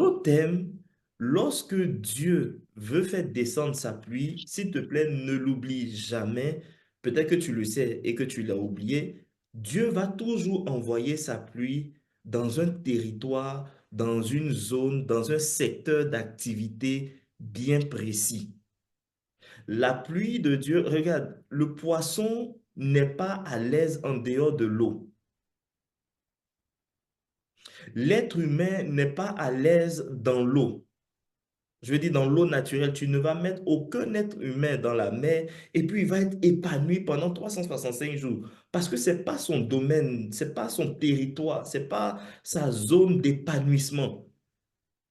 autre thème, lorsque Dieu veut faire descendre sa pluie, s'il te plaît, ne l'oublie jamais. Peut-être que tu le sais et que tu l'as oublié. Dieu va toujours envoyer sa pluie dans un territoire, dans une zone, dans un secteur d'activité bien précis. La pluie de Dieu, regarde, le poisson n'est pas à l'aise en dehors de l'eau. L'être humain n'est pas à l'aise dans l'eau. Je veux dire, dans l'eau naturelle, tu ne vas mettre aucun être humain dans la mer et puis il va être épanoui pendant 365 jours. Parce que ce n'est pas son domaine, ce n'est pas son territoire, ce n'est pas sa zone d'épanouissement.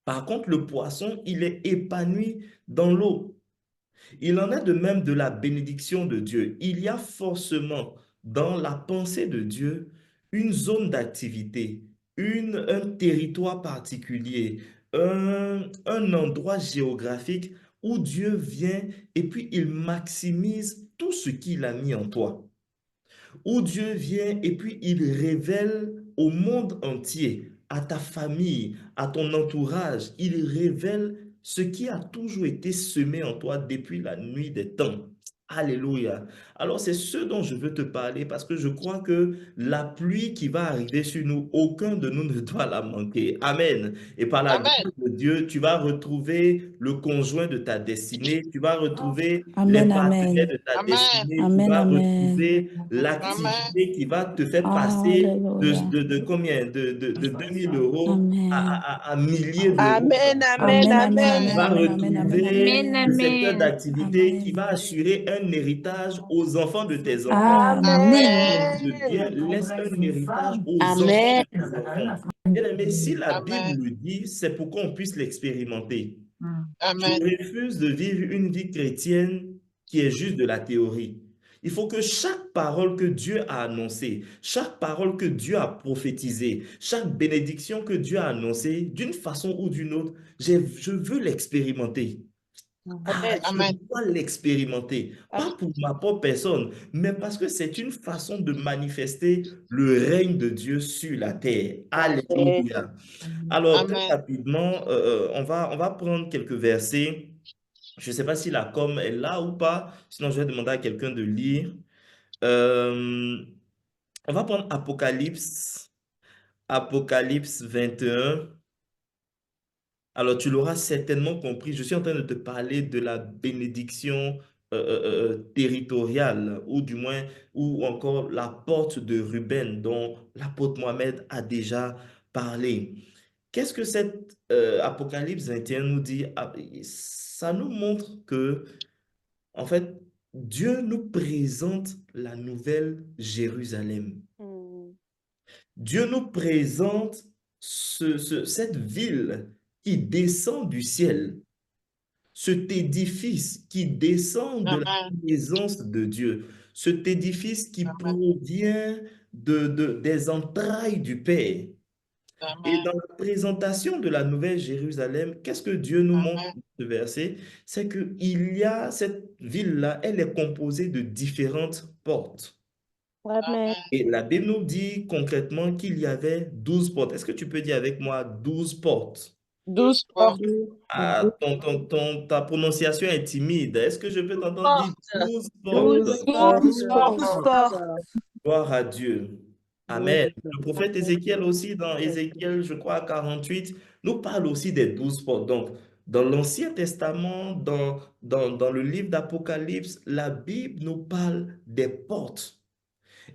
Par contre, le poisson, il est épanoui dans l'eau. Il en est de même de la bénédiction de Dieu. Il y a forcément dans la pensée de Dieu une zone d'activité, un territoire particulier, un endroit géographique où Dieu vient et puis il maximise tout ce qu'il a mis en toi, où Dieu vient et puis il révèle au monde entier, à ta famille, à ton entourage, il révèle ce qui a toujours été semé en toi depuis la nuit des temps. Alléluia. Alors c'est ce dont je veux te parler parce que je crois que la pluie qui va arriver sur nous, aucun de nous ne doit la manquer. Amen. Et par la Amen. grâce de Dieu, tu vas retrouver le conjoint de ta destinée, tu vas retrouver les Amen, partenaires amen. de ta Amen. destinée, tu Amen, vas amen. retrouver Amen. l'activité qui va te faire passer Alléluia. de combien? De 2000 € Amen. à milliers d'euros. Amen. Amen. Amen, amen, Tu amen, vas Amen. amen, amen, amen, retrouver Amen, amen. le secteur amen. d'activité qui Amen. va assurer un héritage aux enfants de tes enfants. Amen. De bien, laisse un héritage aux enfants Amen. de tes enfants. Bien aimé, si la Bible Amen. le dit, c'est pour qu'on puisse l'expérimenter. Je Amen. refuse de vivre une vie chrétienne qui est juste de la théorie. Il faut que chaque parole que Dieu a annoncée, chaque parole que Dieu a prophétisée, chaque bénédiction que Dieu a annoncée, d'une façon ou d'une autre, je veux l'expérimenter. Ah, Amen. je Amen. dois l'expérimenter, pas Amen. pour ma propre personne, mais parce que c'est une façon de manifester le règne de Dieu sur la terre. Alléluia. Alors, très Amen. rapidement, on va prendre quelques versets. Je ne sais pas si la com est là ou pas, sinon je vais demander à quelqu'un de lire. Euh, on va prendre Apocalypse, Apocalypse 21. Alors, tu l'auras certainement compris, je suis en train de te parler de la bénédiction territoriale, ou du moins, ou encore la porte de Ruben, dont l'apôtre Mohamed a déjà parlé. Qu'est-ce que cet Apocalypse 21 nous dit? Ah, ça nous montre que, en fait, Dieu nous présente la nouvelle Jérusalem. Dieu nous présente cette ville qui descend du ciel, cet édifice qui descend de la Amen. présence de Dieu, cet édifice qui provient des entrailles du Père. Et Amen. dans la présentation de la Nouvelle Jérusalem, qu'est-ce que Dieu nous montre Amen. dans ce verset? C'est qu'il y a cette ville-là, elle est composée de différentes portes. Amen. Et la Bible nous dit concrètement qu'il y avait 12 portes. Est-ce que tu peux dire avec moi 12 portes? 12 portes. Ah, ta prononciation est timide. Est-ce que je peux t'entendre dire 12 portes? 12 portes. 12 portes. Gloire à Dieu. Amen. Le prophète Ézéchiel aussi, dans Ézéchiel, je crois, 48, nous parle aussi des 12 portes. Donc, dans l'Ancien Testament, dans le livre d'Apocalypse, la Bible nous parle des portes.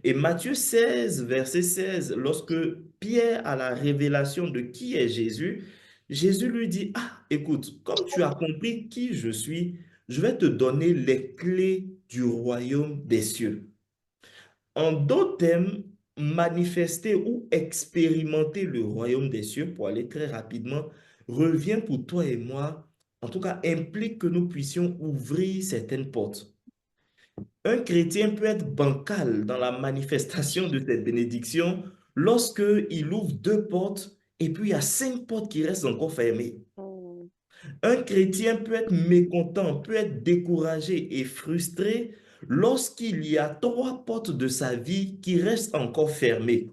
Et Matthieu 16, verset 16, lorsque Pierre a la révélation de qui est Jésus, Jésus lui dit, ah, écoute, comme tu as compris qui je suis, je vais te donner les clés du royaume des cieux. En d'autres termes, manifester ou expérimenter le royaume des cieux, pour aller très rapidement, revient pour toi et moi, en tout cas, implique que nous puissions ouvrir certaines portes. Un chrétien peut être bancal dans la manifestation de cette bénédiction lorsque il ouvre deux portes et puis il y a cinq portes qui restent encore fermées. Un chrétien peut être mécontent, peut être découragé et frustré lorsqu'il y a 3 portes de sa vie qui restent encore fermées.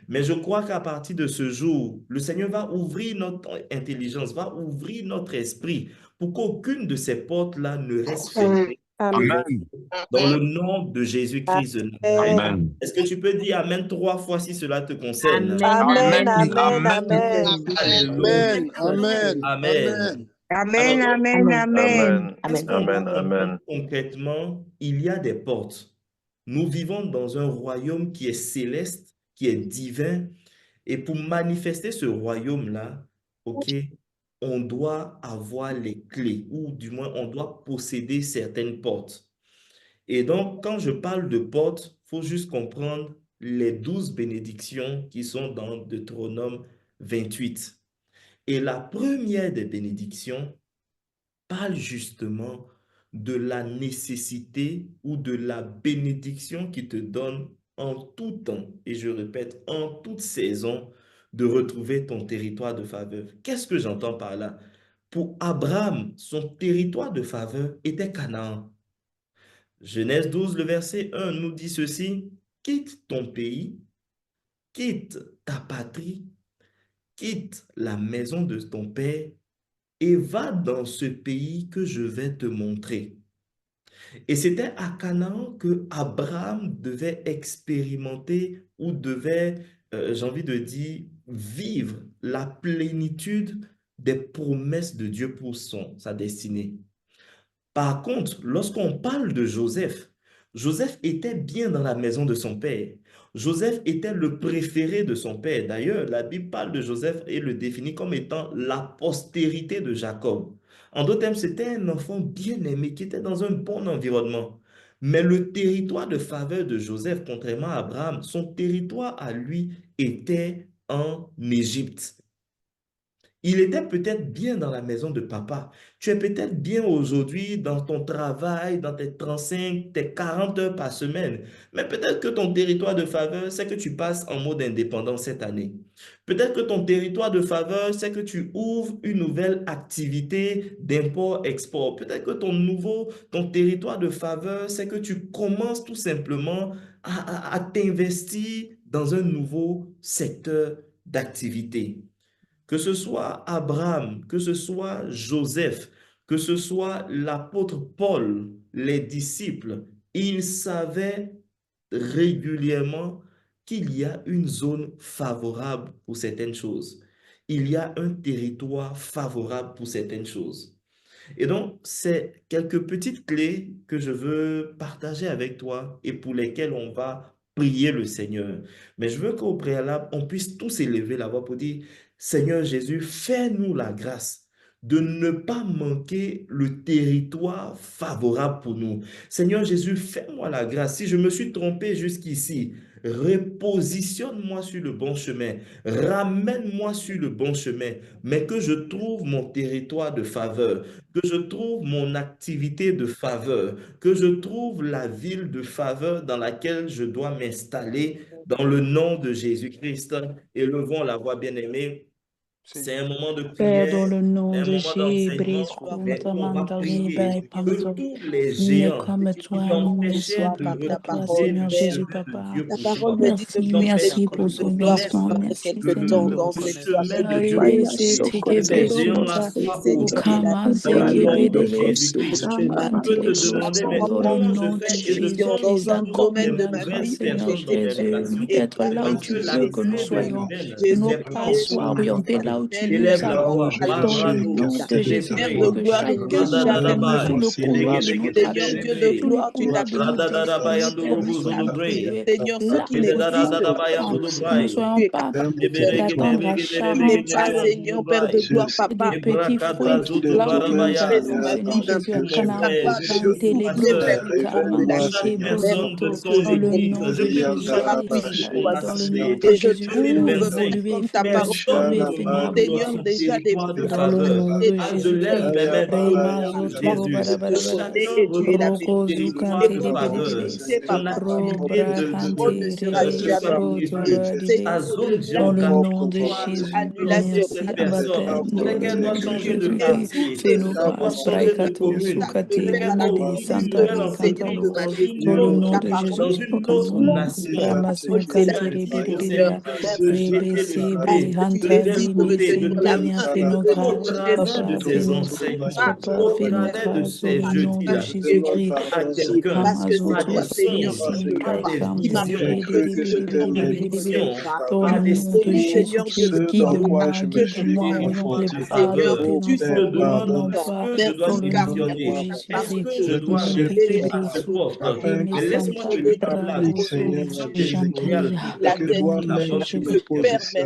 Mais je crois qu'à partir de ce jour, le Seigneur va ouvrir notre intelligence, va ouvrir notre esprit pour qu'aucune de ces portes-là ne reste fermée. Amen. Amen. Dans le nom de Jésus-Christ de Amen. Nazareth. Amen. Est-ce que tu peux dire Amen 3 fois si cela te concerne? Amen. Amen. Amen. Amen. Amen. Alléluia. Amen. Amen. Amen, Alors, amen, amen. qu'est-ce qu'on Amen. doit comprendre concrètement? Il y a des portes. Nous vivons dans un royaume qui est céleste, qui est divin. Et pour manifester ce royaume-là, ok, on doit avoir les clés, ou du moins on doit posséder certaines portes. Et donc, quand je parle de portes, il faut juste comprendre les 12 bénédictions qui sont dans Deutéronome 28. Et la première des bénédictions parle justement de la nécessité ou de la bénédiction qui te donne en tout temps, et je répète, en toute saison, de retrouver ton territoire de faveur. Qu'est-ce que j'entends par là? Pour Abraham, son territoire de faveur était Canaan. Genèse 12, le verset 1 nous dit ceci: quitte ton pays, quitte ta patrie, quitte la maison de ton père et va dans ce pays que je vais te montrer. Et c'était à Canaan que Abraham devait expérimenter ou devait, j'ai envie de dire, vivre la plénitude des promesses de Dieu pour sa destinée. Par contre, lorsqu'on parle de Joseph, Joseph était bien dans la maison de son père. Joseph était le préféré de son père. D'ailleurs, la Bible parle de Joseph et le définit comme étant la postérité de Jacob. En d'autres termes, c'était un enfant bien aimé qui était dans un bon environnement. Mais le territoire de faveur de Joseph, contrairement à Abraham, son territoire à lui était en Égypte. Il était peut-être bien dans la maison de papa. Tu es peut-être bien aujourd'hui dans ton travail, dans tes 35, tes 40 heures par semaine. Mais peut-être que ton territoire de faveur, c'est que tu passes en mode indépendant cette année. Peut-être que ton territoire de faveur, c'est que tu ouvres une nouvelle activité d'import-export. Peut-être que ton territoire de faveur, c'est que tu commences tout simplement à t'investir dans un nouveau secteur d'activité. Que ce soit Abraham, que ce soit Joseph, que ce soit l'apôtre Paul, les disciples, ils savaient régulièrement qu'il y a une zone favorable pour certaines choses. Il y a un territoire favorable pour certaines choses. Et donc, c'est quelques petites clés que je veux partager avec toi et pour lesquelles on va prier le Seigneur. Mais je veux qu'au préalable, on puisse tous élever la voix pour dire: Seigneur Jésus, fais-nous la grâce de ne pas manquer le territoire favorable pour nous. Seigneur Jésus, fais-moi la grâce. Si je me suis trompé jusqu'ici, repositionne-moi sur le bon chemin. Ramène-moi sur le bon chemin, mais que je trouve mon territoire de faveur, que je trouve mon activité de faveur, que je trouve la ville de faveur dans laquelle je dois m'installer dans le nom de Jésus-Christ. Élevons la voix, bien-aimée. C'est un moment de Père, prière, dans le c'est nom un de moment d'enseignement, Jésus, mais où on va Mandali, prier que Papa, tous les il n'est géants comme qui toi, il ne t'empêchaient soit de pas comme toi, retrouver Seigneur le Jésus, chemin de Papa. Dieu pour toi, qui Merci, merci t'empêchaient pour de ton reconnaître glissement, merci, que Seigneur. le chemin de Dieu pour Aïe, ta c'est vie, tiki que ces géants-là brezunda, soient ou ôtés kamante dans le nom de kebedebe, Jésus-Christ. Tu peux te mantelebo. demander, mais Dans le comment je nom de fais? Et de temps en Jésus-Christ, temps, j'entends des accorde la mauvaises grâce, Seigneur personnes dans mes Jésus, relations. d'être C'est là où parce que tu la veux que nous trêve est soyons, humaine. que nos Mais pas soient commence à orientés là prier. où tu nous Élève as la voix, mis. Dans le Barado, nom de Jésus-Christ, Célébré. que chacun de nos frères sous le couloir de notre action, sous le couloir de nos destinées, Père, nous soyons trouvés là où tu nous attends, que nous ne soyons pas d'attendre à Charan, Seigneur, de petits fruits, là où tu nous attends, Seigneur Jésus, à Pour mon Canaan, frère, je prie pour ma soeur, Mantelebrosuka, pour chaque personne de Mantekebrosoto, Sons dans le Églises. nom Je de prie pour chaque personne Jésus-Christ, de mon dans le nom assemblée. de Jésus, pour 2025. évoluer, faire Personne ne évoluer, doit étendre son territoire de dans le faveur. nom de Adelève Jésus-Christ. mes mains dans le Rema nom de zotoro Jésus. bara Que bara bara. chacun retrouve son Roko territoire de zukante de bede faveur. bede. Son activité Robra hante rebe comme prévu. sotora Sa dibe. zone Dans le nom de géographique Jésus, concerne merci cette Abba personne. Père, dans Dès le qu'elle doit nom de changer de Jésus-Christ. quartier, Fais-nous qu'elle doit grâce, changer de Braikato, commune, Sukati, qu'elle doit Lebede, ouvrir une nouvelle Santali, entreprise Kantalo. dans une Dans le nouvelle nom de ville, dans Jésus, une autre Okano, nation, Ramason que tu Kante, as dit au Rebede, Seigneur de Rebe jeter le Sebre, blé, de Hantali, récolter, de Messi, Seigneur, planter fais-nous au grâce. travers de Papa, ses fais-nous grâce, enseignements, Papa, au fais-nous travers de grâce, dans ses le nom de jeûnes-là. Jésus-Christ. Écrire à quelqu'un, à des Amazotosi, songes, à Sibra, des Kante, visions, Bede, Bede, Bede, des Bede, Bede, Bede, Bede. convictions, Dans à le des nom de sentiments. Jésus-Christ, Je demande guide-moi, un oriente territoire les de pas de faveur. tes Je enfants pour un demande est-ce emploi, que je dois dans le nom de démissionner? Est-ce Jésus-Christ. que je dois Mente rester à libre, ce poste? Reme Mais laisse-moi Santa te dire la Librado, contribution territoriale Gently, qui fait que au nom toute de la bonne chose. Jésus-Christ.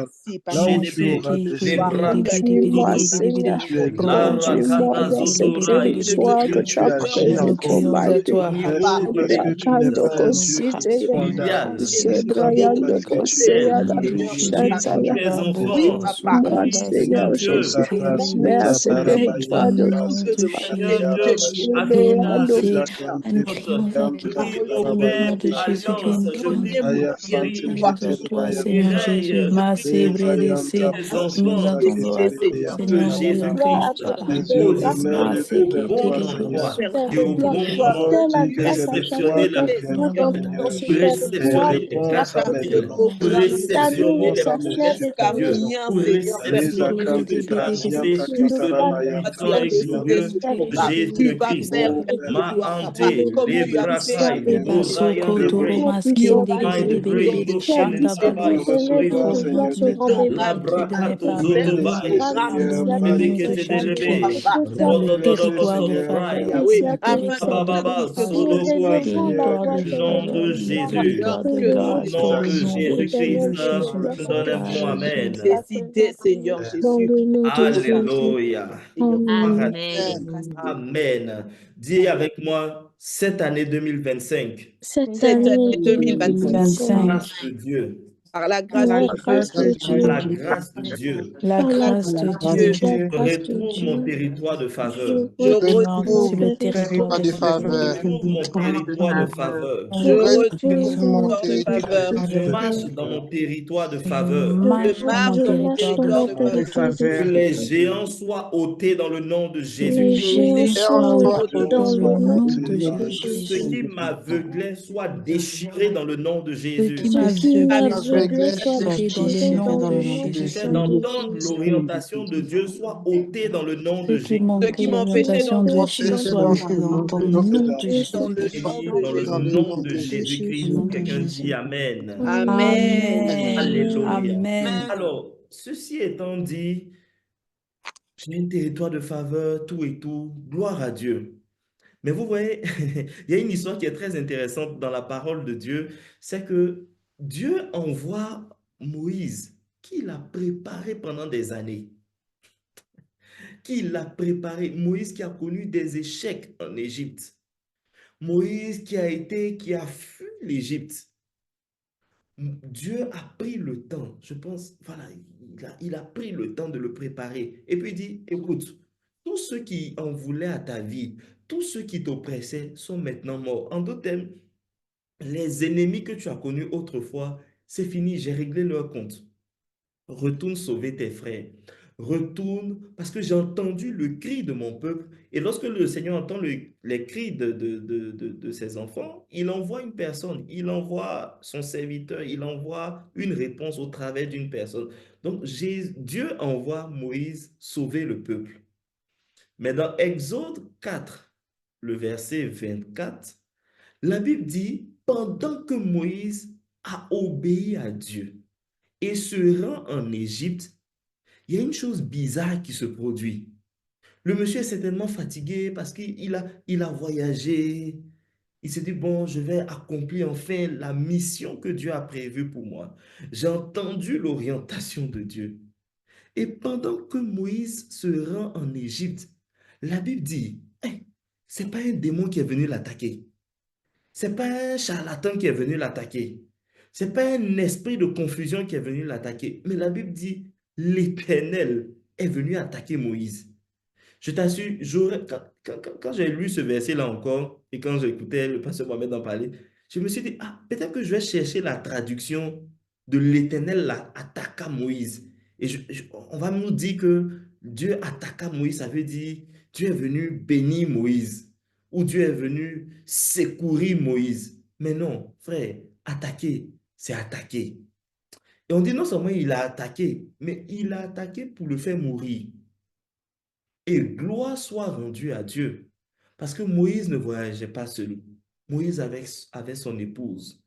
Gédébé, Manseke, Lebra, Libredi, Bidi, Bidi, Conduis-moi, Bidi, Bidi, Bidi, Seigneur. Lara, Robosi, Conduis-moi Kana, dans Kante, ce Libidi, Zotora, Bidi, Bidi. territoire que tu as depuis Nous prévu nous pour crions ma à vie. au toi. niveau Yakando Fais-nous grâce, Kositeya, familial, Fais-nous Zebrayando grâce dans le Koseyada, nom quotidienne, de depuis Jésus-Christ. Shataya. tes Raboko, enfants, Moi, Sukanda, Seigneur Dieu, Jésus, Sabrante, transmets Rebe, à ce à territoire de au nous, nom de Seigneur Jésus. Dieu, à ton nom, Zebrayando. Remase, Jésus, incline vers toi. prie au Dans le nom Père de Alliance, Jésus-Christ, depuis incline vers toi, au Seigneur Jésus. réveil, Massé, brédessé, tes nous enfants, attendons à toi, de Seigneur, Gloire à oriente-les Jésus-Christ, toi, pas. positionne Massé, au qui bon terrible, endroit Père et de au soukante, gloire. bon moment, Fais la grâce à réceptionner chacun la d'entre nous dans le dans patience, nom de ce Jésus-Christ. territoire réceptionner que les tu as grâces prévu. actuelles, Cadeau réceptionner de les transfert promesses de de ta Dieu, pour présence. réceptionner ce que tu as annoncé, Tu nous ce Dieu pardonnes puissant et glorieux, Jésus-Christ. Ma ante, les brassailles, les Eba dosailles soko de toro bray. puissant. Don't maskende de mind the bede bede bray, bede do Tu as kele dit shanda ce qui baba. sabai, relève de toi Oriente les sera pas, la béni. guide mes brakato pas, zotobai, dans le nom de Jésus-Christ, Parce que tu as dans le prévu territoire de rodododobosotobrai, faveur, ici le à territoire de rabababa, grâce, nous solokoi. réservons la territoire voie de Au vers nom faveur, de l'éternel. le Jésus, territoire de au grâce, dans nom le de nom L'éternel de Jésus-Christ, sera Jésus. dans nous en cette un mot, Alléluia. jusqu'à Amen. la fin de ma vie. Dans le nom de Jésus. Alléluia. Gloire à Amen. Dieu. Amen. Amen. Dis avec moi, cette année 2025, Cette année 2025, 2025, grâce de Dieu, par la La grâce grâce de de par Dieu, la Dieu, grâce de Dieu, la par la grâce de Dieu, grâce, la je grâce de retrouve mon Dieu, territoire de je faveur. je j'entre retrouve mon sur retrouve le mon territoire territoire territoire de de de Je faveur. faveur. faveur. retrouve mon territoire de faveur. Je Je retrouve retrouve mon mon territoire de territoire Je de faveur. marche faveur. dans mon territoire de Je faveur. marche dans mon Je marche territoire dans de mon De faveur. territoire de Que faveur. les faveur. géants soient ôtés dans le nom de Les Jésus-Christ. géants Et en soient soi, ôtés Dans dans le le nom nom de de Que ce Jésus-Christ. Jésus. qui m'aveuglait soit déchiré dans le nom de Ce qui Jésus. Ce qui m'aveuglait soit m'aveuglait soit soit déchiré dans le déchiré déchiré nom dans dans de le le nom nom de Le fait Jésus-Christ. Jésus. de d'entendre Jésus. l'orientation de Dieu soit ôté dans le nom Ce de qui Jésus. manquait Ce qui l'orientation de Dieu m'empêche soit L'orientation ôté dans le nom de Dieu soit Et Jésus-Christ. dit dans dans le dans le nom nom de de Au Jésus-Christ. Jésus. nom de Quelqu'un dit Jésus. Amen. Amen. Amen. Alléluia. Amen. Alors, ceci étant dit, j'ai un territoire de faveur, tout et tout, gloire à Dieu. Mais vous voyez, il y a une histoire qui est très intéressante dans la parole de Dieu, c'est que Dieu envoie Moïse, qu'il a préparé pendant des années, qu'il a préparé, Moïse qui a connu des échecs en Égypte, Moïse qui a fui l'Égypte. Dieu a pris le temps, je pense, voilà, il a pris le temps de le préparer. Et puis il dit, écoute, tous ceux qui en voulaient à ta vie, tous ceux qui t'oppressaient sont maintenant morts. En d'autres termes, les ennemis que tu as connus autrefois, c'est fini, j'ai réglé leur compte. Retourne sauver tes frères. Retourne, parce que j'ai entendu le cri de mon peuple. Et lorsque le Seigneur entend les cris de ses enfants, il envoie une personne, il envoie son serviteur, il envoie une réponse au travers d'une personne. Donc Dieu envoie Moïse sauver le peuple. Mais dans Exode 4, le verset 24, la Bible dit, pendant que Moïse a obéi à Dieu et se rend en Égypte, il y a une chose bizarre qui se produit. Le monsieur est certainement fatigué parce qu'il a voyagé. Il s'est dit, bon, je vais accomplir enfin la mission que Dieu a prévue pour moi. J'ai entendu l'orientation de Dieu. Et pendant que Moïse se rend en Égypte, la Bible dit, hey, c'est pas un démon qui est venu l'attaquer. C'est pas un charlatan qui est venu l'attaquer. C'est pas un esprit de confusion qui est venu l'attaquer. Mais la Bible dit, l'Éternel est venu attaquer Moïse. Je t'assure, quand j'ai lu ce verset-là encore, et quand j'écoutais le pasteur Mohamed en parler, je me suis dit, ah, peut-être que je vais chercher la traduction de l'Éternel là, attaqua Moïse. Et on va nous dire que Dieu attaqua Moïse, ça veut dire Dieu est venu bénir Moïse, ou Dieu est venu secourir Moïse. Mais non, frère, attaquer, c'est attaquer. Et on dit non seulement il a attaqué, mais il a attaqué pour le faire mourir. Et gloire soit rendue à Dieu. Parce que Moïse ne voyageait pas seul. Moïse avait son épouse.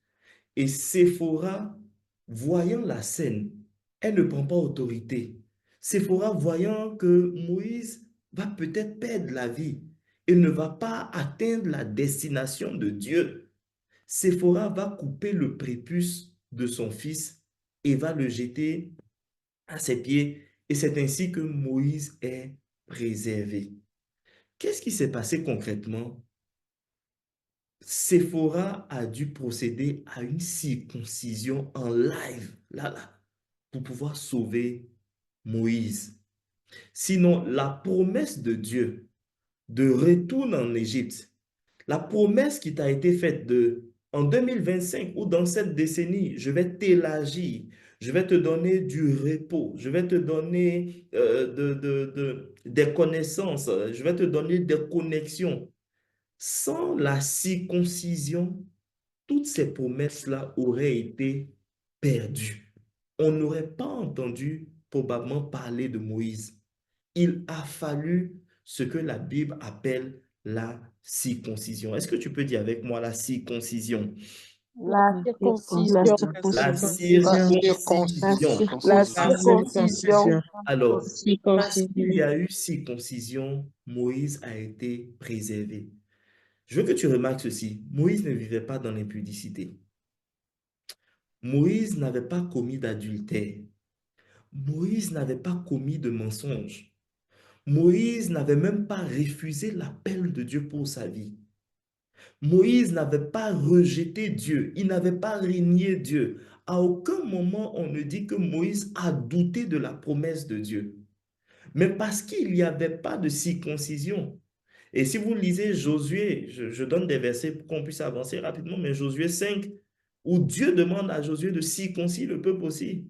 Et Séphora, voyant la scène, elle ne prend pas autorité. Séphora, voyant que Moïse va peut-être perdre la vie et ne va pas atteindre la destination de Dieu, Séphora va couper le prépuce de son fils et va le jeter à ses pieds. Et c'est ainsi que Moïse est préservé. Qu'est-ce qui s'est passé concrètement? Séphora a dû procéder à une circoncision en live, là, pour pouvoir sauver Moïse. Sinon, la promesse de Dieu de retour en Égypte, la promesse qui t'a été faite en 2025 ou dans cette décennie, je vais t'élargir, je vais te donner du repos, je vais te donner des connaissances, je vais te donner des connexions. Sans la circoncision, toutes ces promesses-là auraient été perdues. On n'aurait pas entendu probablement parler de Moïse. Il a fallu ce que la Bible appelle la circoncision. Est-ce que tu peux dire avec moi la circoncision? La La circoncision. La circoncision. La circoncision. La Ah, circoncision. circoncision. alors, parce qu'il y Circoncision. a eu circoncision, Moïse a été préservé. Je veux que tu remarques ceci. Moïse ne vivait pas dans l'impudicité. Moïse n'avait pas commis d'adultère. Moïse n'avait pas commis de mensonge. Moïse n'avait même pas refusé l'appel de Dieu pour sa vie. Moïse n'avait pas rejeté Dieu. Il n'avait pas renié Dieu. À aucun moment on ne dit que Moïse a douté de la promesse de Dieu. Mais parce qu'il n'y avait pas de circoncision. Et si vous lisez Josué, je donne des versets pour qu'on puisse avancer rapidement, mais Josué 5, où Dieu demande à Josué de circoncire le peuple aussi.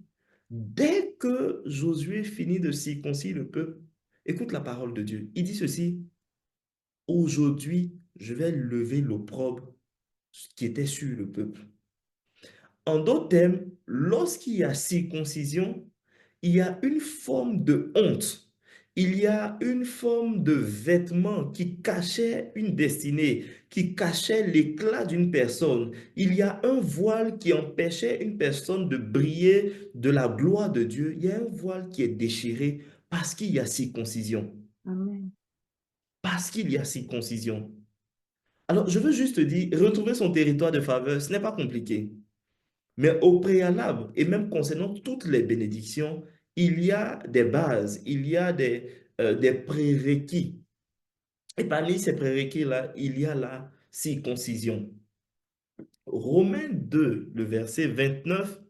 Dès que Josué finit de circoncire le peuple, écoute la parole de Dieu. Il dit ceci, aujourd'hui, je vais lever l'opprobre qui était sur le peuple. En d'autres termes, lorsqu'il y a circoncision, il y a une forme de honte. Il y a une forme de vêtement qui cachait une destinée, qui cachait l'éclat d'une personne. Il y a un voile qui empêchait une personne de briller de la gloire de Dieu. Il y a un voile qui est déchiré parce qu'il y a circoncision. Amen. Parce qu'il y a circoncision. Alors, je veux juste te dire, retrouver son territoire de faveur, ce n'est pas compliqué. Mais au préalable, et même concernant toutes les bénédictions, il y a des bases, il y a des prérequis. Et parmi ces prérequis-là, il y a la circoncision. Romains 2, le verset 29,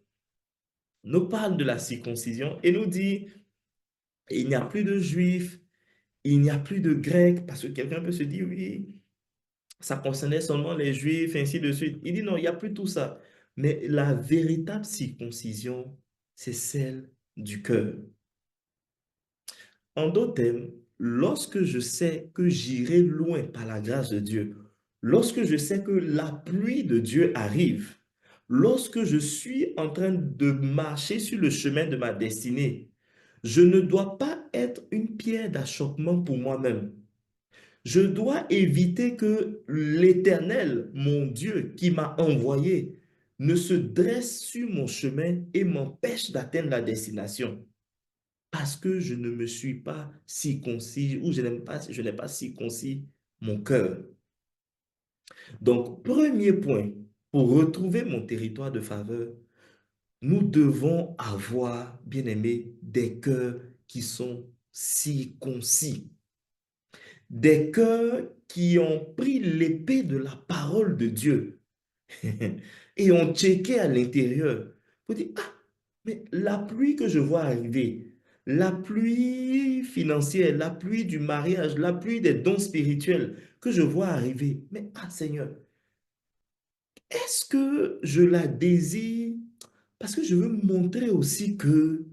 nous parle de la circoncision et nous dit, il n'y a plus de juifs, il n'y a plus de grecs, parce que quelqu'un peut se dire, oui, ça concernait seulement les juifs, ainsi de suite. Il dit non, il n'y a plus tout ça. Mais la véritable circoncision, c'est celle du cœur. En d'autres termes, lorsque je sais que j'irai loin par la grâce de Dieu, lorsque je sais que la pluie de Dieu arrive, lorsque je suis en train de marcher sur le chemin de ma destinée, je ne dois pas être une pierre d'achoppement pour moi-même. Je dois éviter que l'Éternel, mon Dieu, qui m'a envoyé, ne se dresse sur mon chemin et m'empêche d'atteindre la destination. Parce que je ne me suis pas circoncis ou je n'ai pas circoncis mon cœur. Donc, premier point, pour retrouver mon territoire de faveur, nous devons avoir, bien aimé, des cœurs qui sont circoncis. Des cœurs qui ont pris l'épée de la parole de Dieu et ont checké à l'intérieur pour dire, ah, mais la pluie que je vois arriver, la pluie financière, la pluie du mariage, la pluie des dons spirituels que je vois arriver. Mais, ah Seigneur, est-ce que je la désire parce que je veux montrer aussi que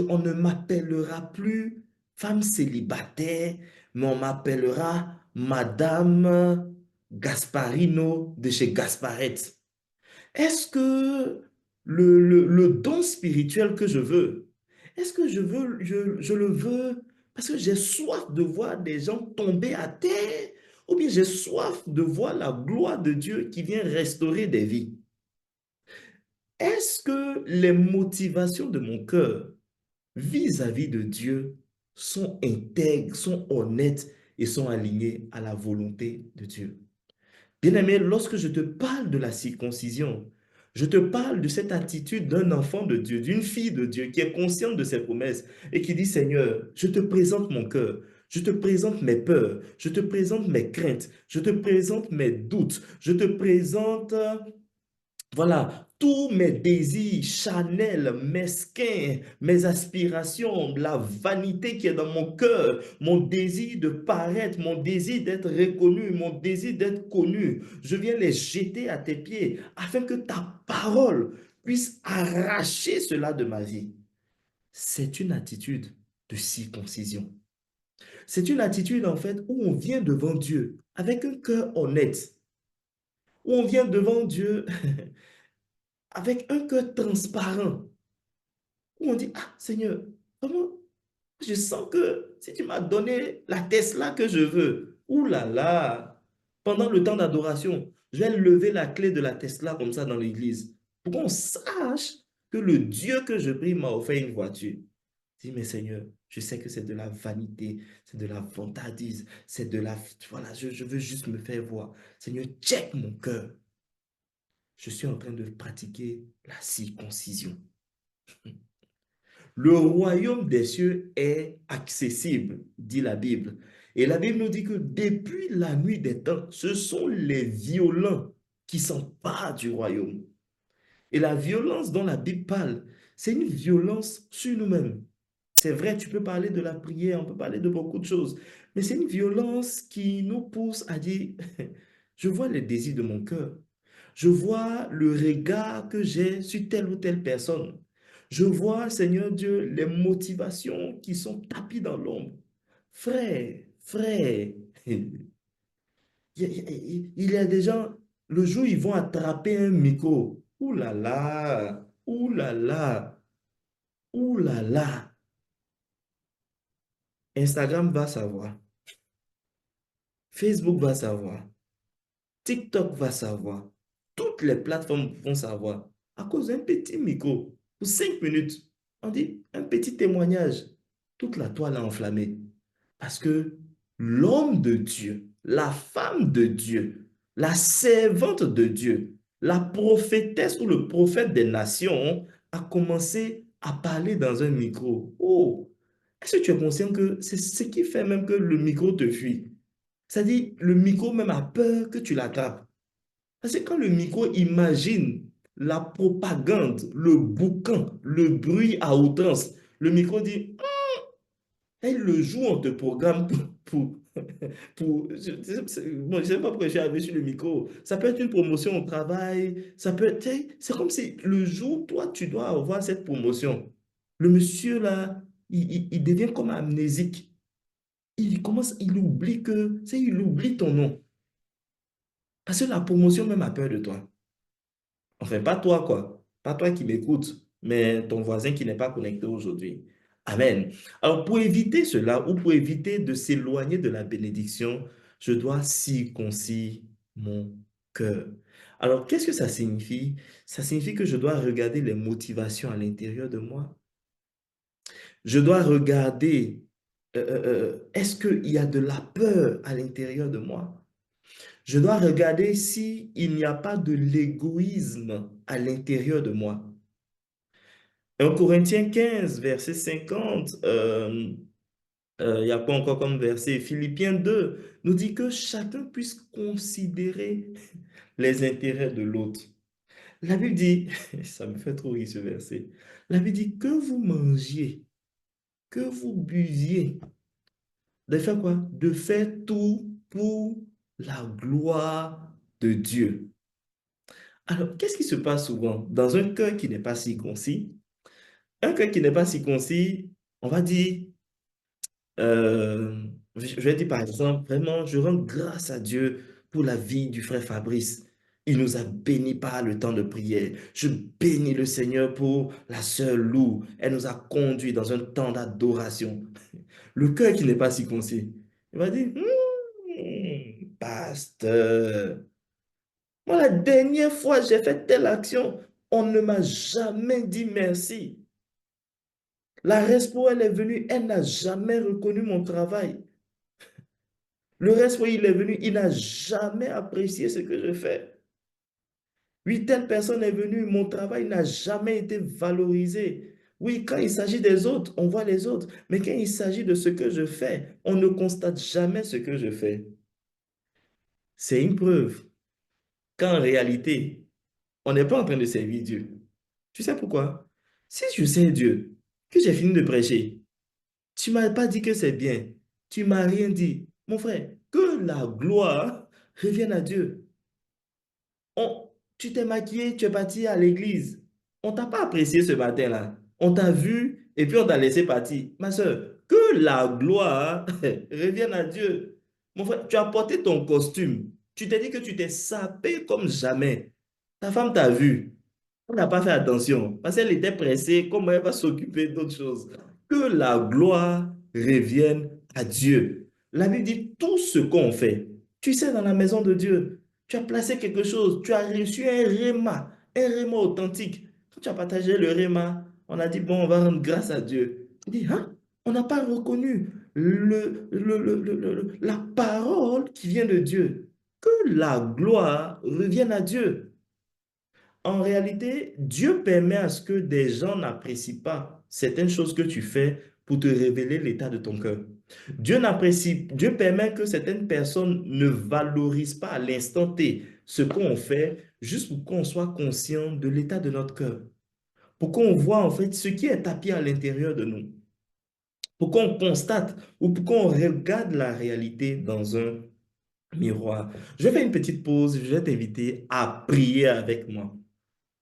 on ne m'appellera plus femme célibataire, mais on m'appellera Madame Gasparino de chez Gasparette. Est-ce que le don spirituel que je veux, est-ce que je le veux parce que j'ai soif de voir des gens tomber à terre, ou bien j'ai soif de voir la gloire de Dieu qui vient restaurer des vies? Est-ce que les motivations de mon cœur vis-à-vis de Dieu sont intègres, sont honnêtes et sont alignées à la volonté de Dieu? Bien-aimé, lorsque je te parle de la circoncision, je te parle de cette attitude d'un enfant de Dieu, d'une fille de Dieu qui est consciente de ses promesses et qui dit, Seigneur, je te présente mon cœur, je te présente mes peurs, je te présente mes craintes, je te présente mes doutes, je te présente voilà, tous mes désirs charnels, mesquins, mes aspirations, la vanité qui est dans mon cœur, mon désir de paraître, mon désir d'être reconnu, mon désir d'être connu, je viens les jeter à tes pieds afin que ta parole puisse arracher cela de ma vie. C'est une attitude de circoncision. C'est une attitude en fait où on vient devant Dieu avec un cœur honnête, où on vient devant Dieu avec un cœur transparent, où on dit, ah Seigneur, vraiment, je sens que si tu m'as donné la Tesla que je veux, ouh là, pendant le temps d'adoration, je vais lever la clé de la Tesla comme ça dans l'église, pour qu'on sache que le Dieu que je prie m'a offert une voiture. Je dis, mais Seigneur, je sais que c'est de la vanité, c'est de la vantardise, c'est de la... Voilà, je veux juste me faire voir. Seigneur, check mon cœur. Je suis en train de pratiquer la circoncision. Le royaume des cieux est accessible, dit la Bible. Et la Bible nous dit que depuis la nuit des temps, ce sont les violents qui s'emparent du royaume. Et la violence dont la Bible parle, c'est une violence sur nous-mêmes. C'est vrai, tu peux parler de la prière, on peut parler de beaucoup de choses, mais c'est une violence qui nous pousse à dire, je vois les désirs de mon cœur. Je vois le regard que j'ai sur telle ou telle personne. Je vois, Seigneur Dieu, les motivations qui sont tapies dans l'ombre. Frère, frère, il y a des gens, le jour où ils vont attraper un micro, ouh là là, ouh là là, ouh là là, Instagram va savoir, Facebook va savoir, TikTok va savoir. Toutes les plateformes vont savoir. À cause d'un petit micro, pour 5 minutes, on dit un petit témoignage. Toute la toile est enflammée. Parce que l'homme de Dieu, la femme de Dieu, la servante de Dieu, la prophétesse ou le prophète des nations a commencé à parler dans un micro. Oh, est-ce que tu es conscient que c'est ce qui fait même que le micro te fuit? C'est-à-dire, le micro même a peur que tu l'attrapes. Parce que quand le micro imagine la propagande, le boucan, le bruit à outrance, le micro dit, elle le joue, on te programme bon, je ne sais pas pourquoi je suis arrivé sur le micro. Ça peut être une promotion au travail, ça peut être, tu sais, c'est comme si le jour, toi, tu dois avoir cette promotion. Le monsieur là, il devient comme amnésique. Il commence, il oublie que, tu sais, il oublie ton nom. Parce que la promotion même a peur de toi. Enfin, pas toi, quoi. Pas toi qui m'écoutes, mais ton voisin qui n'est pas connecté aujourd'hui. Amen. Alors, pour éviter cela ou pour éviter de s'éloigner de la bénédiction, je dois circoncire mon cœur. Alors, qu'est-ce que ça signifie? Ça signifie que je dois regarder les motivations à l'intérieur de moi. Je dois regarder, est-ce qu'il y a de la peur à l'intérieur de moi? Je dois regarder s'il n'y a pas de l'égoïsme à l'intérieur de moi. 1 Corinthiens 15, verset 50, il y a quoi encore comme verset? Philippiens 2 nous dit que chacun puisse considérer les intérêts de l'autre. La Bible dit, ça me fait trop rire ce verset, la Bible dit que vous mangiez que vous buviez. De faire quoi? De faire tout pour la gloire de Dieu. Alors, qu'est-ce qui se passe souvent dans un cœur qui n'est pas circoncis? Un cœur qui n'est pas circoncis, on va dire, je vais dire par exemple, vraiment, je rends grâce à Dieu pour la vie du frère Fabrice. Il nous a bénis par le temps de prière. Je bénis le Seigneur pour la sœur Lou. Elle nous a conduits dans un temps d'adoration. Le cœur qui n'est pas circoncis, il va dire, pasteur, moi la dernière fois j'ai fait telle action, on ne m'a jamais dit merci. La respo, elle est venue, elle n'a jamais reconnu mon travail. Le respo, il est venu, il n'a jamais apprécié ce que je fais. Oui, telle personne est venue, mon travail n'a jamais été valorisé. Oui, quand il s'agit des autres, on voit les autres. Mais quand il s'agit de ce que je fais, on ne constate jamais ce que je fais. C'est une preuve qu'en réalité, on n'est pas en train de servir Dieu. Tu sais pourquoi? Si je sers Dieu, que j'ai fini de prêcher, tu ne m'as pas dit que c'est bien. Tu ne m'as rien dit. Mon frère, que la gloire revienne à Dieu. Tu t'es maquillé, tu es parti à l'église. On ne t'a pas apprécié ce matin-là. On t'a vu et puis on t'a laissé partir. Ma soeur, que la gloire revienne à Dieu. Mon frère, tu as porté ton costume. Tu t'es dit que tu t'es sapé comme jamais. Ta femme t'a vu. On n'a pas fait attention parce qu'elle était pressée. Comment elle va s'occuper d'autre chose? Que la gloire revienne à Dieu. La Bible dit tout ce qu'on fait. Tu sais, dans la maison de Dieu, tu as placé quelque chose, tu as reçu un réma authentique. Quand tu as partagé le réma, on a dit, bon, on va rendre grâce à Dieu. Il dit, hein? On n'a pas reconnu la parole qui vient de Dieu. Que la gloire revienne à Dieu. En réalité, Dieu permet à ce que des gens n'apprécient pas certaines choses que tu fais pour te révéler l'état de ton cœur. Dieu permet que certaines personnes ne valorisent pas à l'instant T ce qu'on fait, juste pour qu'on soit conscient de l'état de notre cœur. Pour qu'on voit en fait ce qui est tapis à l'intérieur de nous. Pour qu'on constate ou pour qu'on regarde la réalité dans un miroir. Je vais faire une petite pause, je vais t'inviter à prier avec moi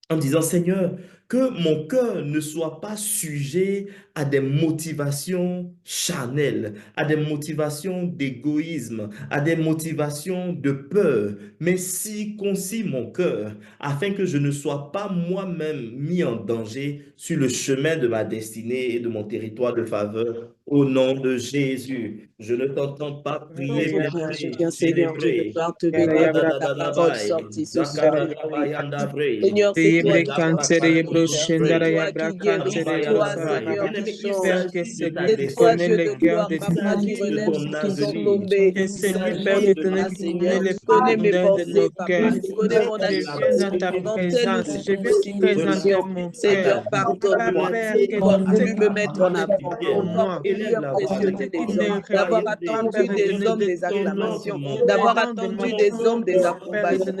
en disant, Seigneur, que mon cœur ne soit pas sujet à des motivations charnelles, à des motivations d'égoïsme, à des motivations de peur, mais circoncis mon cœur, afin que je ne sois pas moi-même mis en danger sur le chemin de ma destinée et de mon territoire de faveur. Au nom de Jésus, je ne t'entends pas prier, Je viens, Seigneur, de célébrer. devoir te bénir pour ta parole sortie ce soir. Seigneur, c'est toi qui guéris, c'est toi qui guéris, c'est toi, Seigneur, Bien-aimé, qui il change. s'agit de ta C'est toi, Dieu destinée. de gloire, Il Papa, qui s'agit de relève ton ceux qui sont avenir. tombés. Il Père s'agit de éternel, Seigneur, tu connais mes pensées, Papa, tu connais mon action dans telle ou telle situation. Seigneur, pardonne-moi. D'avoir voulu me mettre en avant, d'avoir voulu impressionner les hommes, d'avoir attendu des hommes des acclamations, d'avoir attendu des hommes des approbations.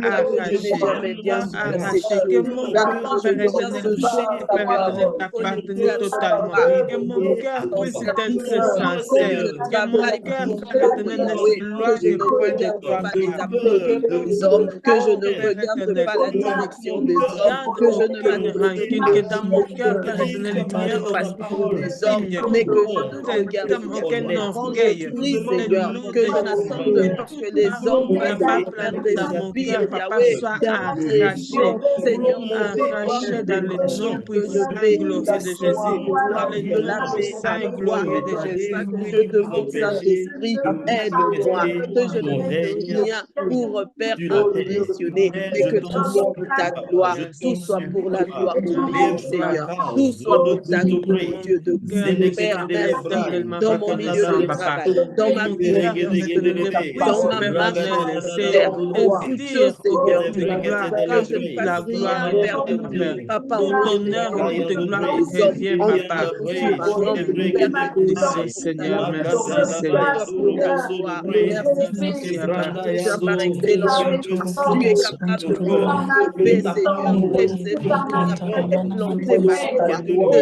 Papa, que je n'ai jamais bien su faire ces choses. Papa, je viens ce soir, Seigneur, reconnecter à ce que dans cette mission, que je travaille pour l'œuvre, Yahweh, que je ne regarde pas les applaudissements des hommes, que je ne regarde pas la direction des hommes, que je ne m'atteigne pas des hommes, mais que je ne regarde pas mes grands esprits, Seigneur, que je n'attende pas que les hommes fassent des faire des soupirs, Yahweh, d'impression, Seigneur, mais fais-toi reconnaître que je vais recevoir de toi pour laver ma foi. C'est ça que je demande, Saint-Esprit, aide-moi, que je ne fasse rien pour Père impressionner, mais que tout soit pour ta gloire, tout soit pour la gloire de Dieu, Seigneur, tout soit pour ta gloire, Dieu de Père, merci, dans mon milieu de travail, dans ma vie, dans ma marche ministère, en toute chose, Seigneur, que je ne fasse rien, Père, de mon Papa, tout honneur et toute gloire te revient, Papa. Tu es grand, mon Père, tu descends, Seigneur, merci, Seigneur, pour ta gloire. Merci, Papa. Seigneur, par excellence, tu es capable de développer, Seigneur, ces visions qui ont été plantées par toi,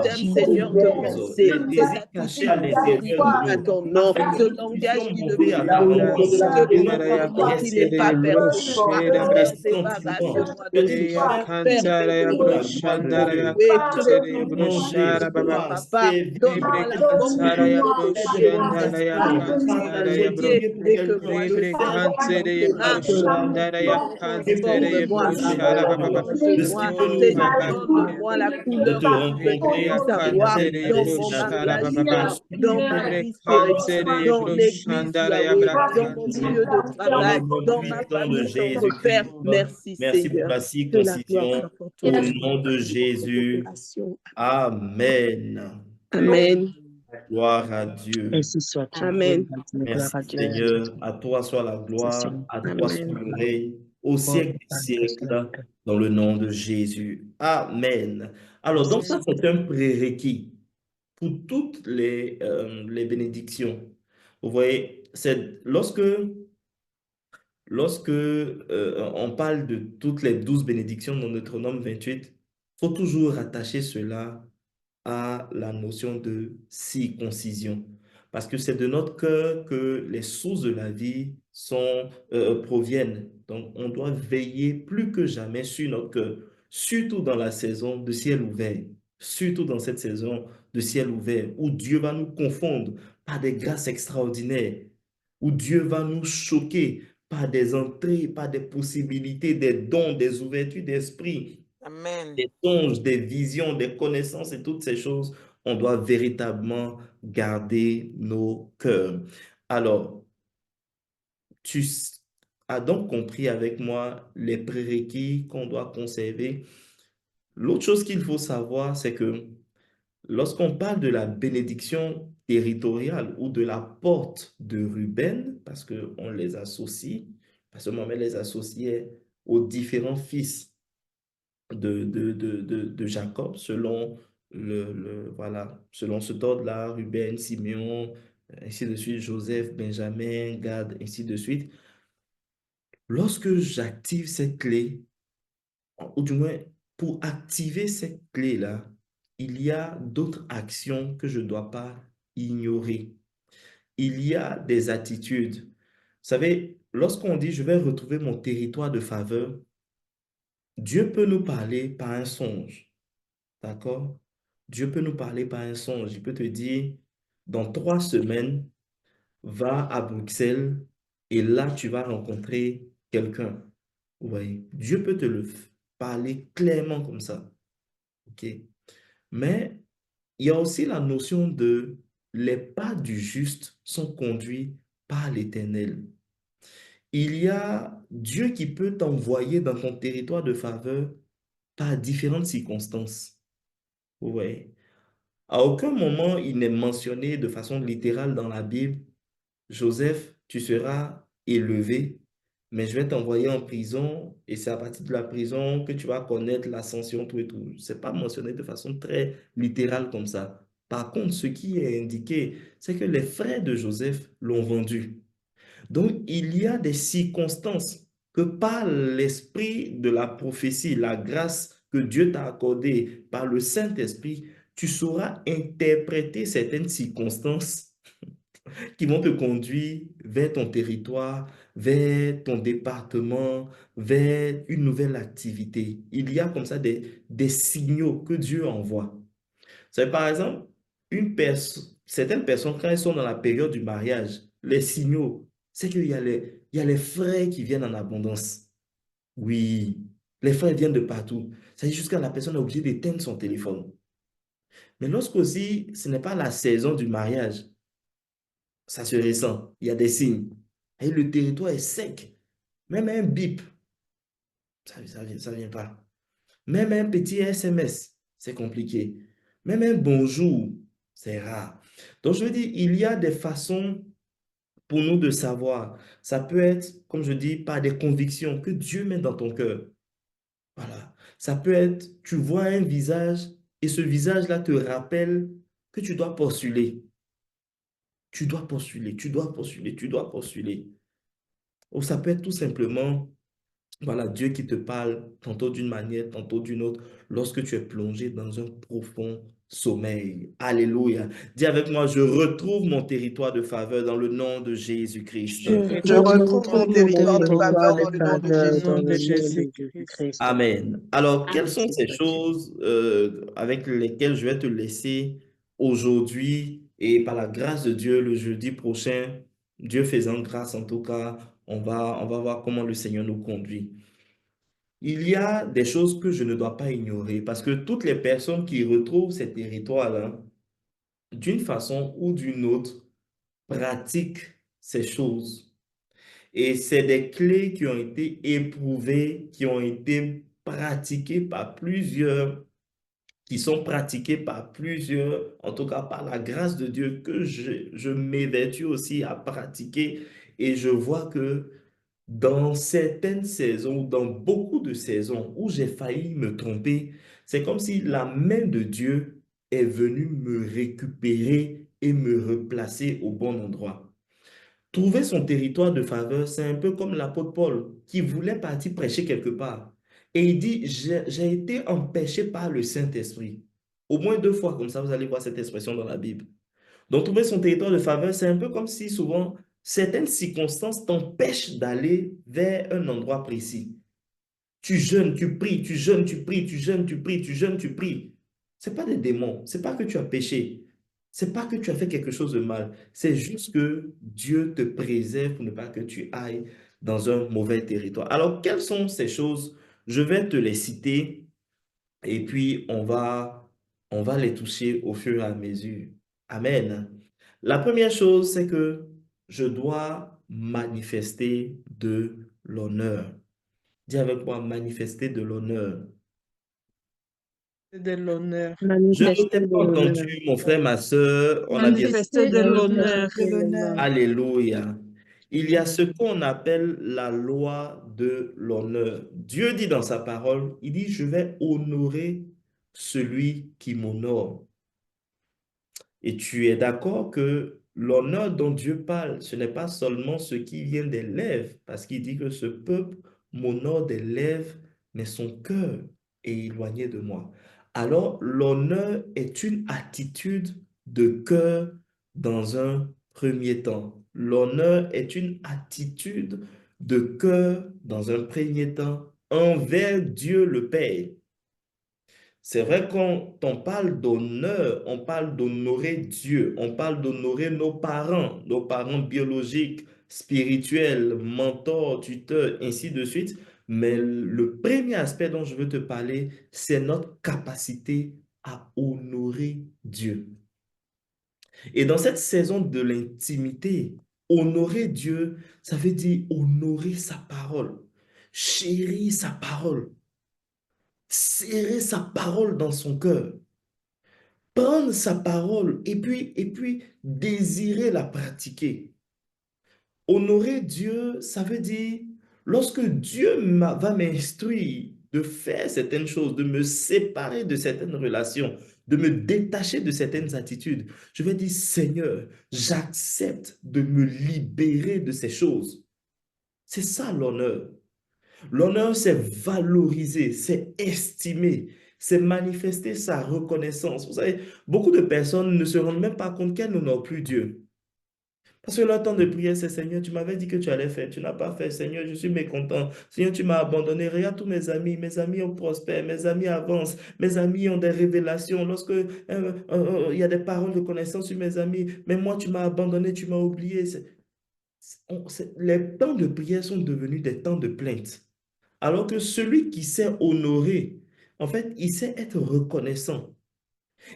ce système, Seigneur, de pensée, ces attitudes qui glorifient pas ton nom, ce langage qui ne prie pas ton nom, ce comportement qui n'est pas performant. Seigneur, débarrasse-moi de tout ça. Père, fais-moi jouer selon ton jeu, Papa. Donne-moi la force de cette prière et que moi je serve sur le terrain. Transforme-moi, Seigneur. Change-moi, Seigneur, donne-moi la couleur que tu veux que je puisse avoir dans mon mariage, dans ma vie spirituelle, dans l'église, Yahweh, dans mon milieu de Dans le travail, nom dans ma puissant de famille, notre Père. Jésus-Christ, Merci, merci pour Seigneur. la Que la gloire circoncision. soit pour Au toi. nom de Jésus. Amen. Amen. Gloire à Dieu. Ainsi soit-il. Amen. Merci Seigneur. À toi soit la gloire, à toi soit Amen. le règne, au siècle des siècles, dans le nom de Jésus. Amen. Alors, donc ça, c'est un prérequis pour toutes les bénédictions. Vous voyez, c'est lorsque on parle de toutes les 12 bénédictions dans Deutéronome 28, il faut toujours rattacher cela à la notion de circoncision. Parce que c'est de notre cœur que les sources de la vie proviennent. Donc, on doit veiller plus que jamais sur notre cœur, surtout dans la saison de ciel ouvert, surtout dans cette saison de ciel ouvert, où Dieu va nous confondre par des grâces extraordinaires, où Dieu va nous choquer par des entrées, par des possibilités, des dons, des ouvertures d'esprit, Amen. des songes, des visions, des connaissances et toutes ces choses. On doit véritablement garder nos cœurs. Alors, tu as donc compris avec moi les prérequis qu'on doit conserver. L'autre chose qu'il faut savoir, c'est que lorsqu'on parle de la bénédiction territoriale ou de la porte de Ruben, parce qu'on les associe, parce que Mohamed les associait aux différents fils de Jacob, selon voilà, selon ce ordre-là, Ruben, Simeon, ainsi de suite, Joseph, Benjamin, Gad, ainsi de suite. Lorsque j'active cette clé, ou du moins, pour activer cette clé-là, il y a d'autres actions que je ne dois pas ignorer. Il y a des attitudes. Vous savez, lorsqu'on dit « je vais retrouver mon territoire de faveur », Dieu peut nous parler par un songe, d'accord? Dieu peut nous parler par un songe. Il peut te dire, dans 3 semaines, va à Bruxelles et là, tu vas rencontrer quelqu'un. Vous voyez, Dieu peut te parler clairement comme ça. OK? Mais il y a aussi la notion de les pas du juste sont conduits par l'Éternel. Il y a Dieu qui peut t'envoyer dans ton territoire de faveur par différentes circonstances. Vous voyez? À aucun moment, il n'est mentionné de façon littérale dans la Bible, Joseph, tu seras élevé, mais je vais t'envoyer en prison et c'est à partir de la prison que tu vas connaître l'ascension, tout et tout. Ce n'est pas mentionné de façon très littérale comme ça. Par contre, ce qui est indiqué, c'est que les frères de Joseph l'ont vendu. Donc, il y a des circonstances que par l'esprit de la prophétie, la grâce que Dieu t'a accordée par le Saint-Esprit, tu sauras interpréter certaines circonstances qui vont te conduire vers ton territoire, vers ton département, vers une nouvelle activité. Il y a comme ça des signaux que Dieu envoie. C'est par exemple, certaines personnes, quand elles sont dans la période du mariage, les signaux, c'est qu'il y a il y a les frais qui viennent en abondance. Oui, les frais viennent de partout. C'est jusqu'à la personne est obligée d'éteindre son téléphone. Mais lorsqu'aussi, ce n'est pas la saison du mariage, ça se ressent. Il y a des signes. Et le territoire est sec. Même un bip, ça vient pas. Même un petit SMS, c'est compliqué. Même un bonjour, c'est rare. Donc, je veux dire, il y a des façons pour nous de savoir. Ça peut être, comme je dis, par des convictions que Dieu met dans ton cœur. Voilà. Ça peut être, tu vois un visage et ce visage-là te rappelle que tu dois postuler. Tu dois postuler, tu dois postuler, tu dois postuler. Ou ça peut être tout simplement, voilà, Dieu qui te parle tantôt d'une manière, tantôt d'une autre, lorsque tu es plongé dans un profond sommeil. Alléluia. Dis avec moi, je retrouve mon territoire de faveur dans le nom de Jésus-Christ. Je Je Je retrouve retrouve retrouve mon mon mon territoire de territoire faveur territoire de dans le nom de dans faveur le dans nom Jésus. de le nom de Jésus-Christ. Jésus-Christ. Amen. Alors, quelles sont ces choses avec lesquelles je vais te laisser aujourd'hui et par la grâce de Dieu le jeudi prochain, Dieu faisant grâce en tout cas, on va voir comment le Seigneur nous conduit. Il y a des choses que je ne dois pas ignorer parce que toutes les personnes qui retrouvent ces territoires-là, d'une façon ou d'une autre, pratiquent ces choses. Et c'est des clés qui ont été éprouvées, qui ont été pratiquées par plusieurs, qui sont pratiquées par plusieurs, en tout cas par la grâce de Dieu, que je m'évertue aussi à pratiquer. Et je vois que dans certaines saisons, ou dans beaucoup de saisons où j'ai failli me tromper, c'est comme si la main de Dieu est venue me récupérer et me replacer au bon endroit. Trouver son territoire de faveur, c'est un peu comme l'apôtre Paul qui voulait partir prêcher quelque part. Et il dit, j'ai été empêché par le Saint-Esprit. Au moins 2 fois, comme ça, vous allez voir cette expression dans la Bible. Donc, trouver son territoire de faveur, c'est un peu comme si souvent certaines circonstances t'empêchent d'aller vers un endroit précis. Tu jeûnes, tu pries, tu jeûnes, tu pries, tu jeûnes, tu pries, tu jeûnes, tu pries. C'est pas des démons, c'est pas que tu as péché, c'est pas que tu as fait quelque chose de mal, c'est juste que Dieu te préserve pour ne pas que tu ailles dans un mauvais territoire. Alors, quelles sont ces choses? Je vais te les citer et puis on va les toucher au fur et à mesure. Amen. La première chose, c'est que je dois manifester de l'honneur. Dis avec moi, manifester de l'honneur. De l'honneur. Je ne Manifester t'ai de pas l'honneur. entendu, mon frère, ma soeur. On a bien... Manifester Manifester de Manifester l'honneur. de de l'honneur. l'honneur. Alléluia. Il y a ce qu'on appelle la loi de l'honneur. Dieu dit dans sa parole, il dit, je vais honorer celui qui m'honore. Et tu es d'accord que l'honneur dont Dieu parle, ce n'est pas seulement ce qui vient des lèvres, parce qu'il dit que ce peuple m'honore des lèvres, mais son cœur est éloigné de moi. Alors, l'honneur est une attitude de cœur dans un premier temps. L'honneur est une attitude de cœur dans un premier temps envers Dieu le Père. C'est vrai, quand on parle d'honneur, on parle d'honorer Dieu, on parle d'honorer nos parents biologiques, spirituels, mentors, tuteurs, ainsi de suite. Mais le premier aspect dont je veux te parler, c'est notre capacité à honorer Dieu. Et dans cette saison de l'intimité, honorer Dieu, ça veut dire honorer sa parole, chérir sa parole, serrer sa parole dans son cœur. Prendre sa parole et puis désirer la pratiquer. Honorer Dieu, ça veut dire, lorsque Dieu va m'instruire de faire certaines choses, de me séparer de certaines relations, de me détacher de certaines attitudes, je vais dire, Seigneur, j'accepte de me libérer de ces choses. C'est ça l'honneur. L'honneur, c'est valoriser, c'est estimer, c'est manifester sa reconnaissance. Vous savez, beaucoup de personnes ne se rendent même pas compte qu'elles n'honorent plus Dieu. Parce que leur temps de prière, c'est Seigneur, tu m'avais dit que tu allais faire, tu n'as pas fait. Seigneur, je suis mécontent. Seigneur, tu m'as abandonné. Regarde tous mes amis ont prospèrent, mes amis avancent, mes amis ont des révélations. Lorsque il y a des paroles de connaissance sur mes amis, mais moi, tu m'as abandonné, tu m'as oublié. Les temps de prière sont devenus des temps de plainte. Alors que celui qui sait honorer, en fait, il sait être reconnaissant.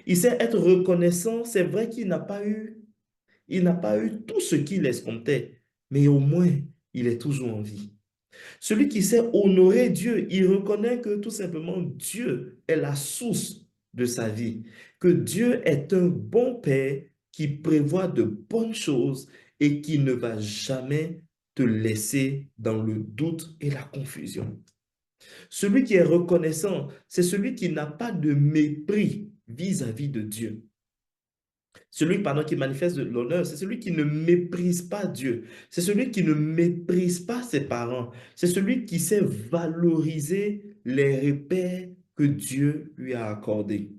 Il sait être reconnaissant, c'est vrai qu'il n'a pas eu tout ce qu'il escomptait, mais au moins, il est toujours en vie. Celui qui sait honorer Dieu, il reconnaît que tout simplement Dieu est la source de sa vie, que Dieu est un bon Père qui prévoit de bonnes choses et qui ne va jamais te laisser dans le doute et la confusion. Celui qui est reconnaissant, c'est celui qui n'a pas de mépris vis-à-vis de Dieu. Celui, pardon, qui manifeste de l'honneur, c'est celui qui ne méprise pas Dieu. C'est celui qui ne méprise pas ses parents. C'est celui qui sait valoriser les repères que Dieu lui a accordés.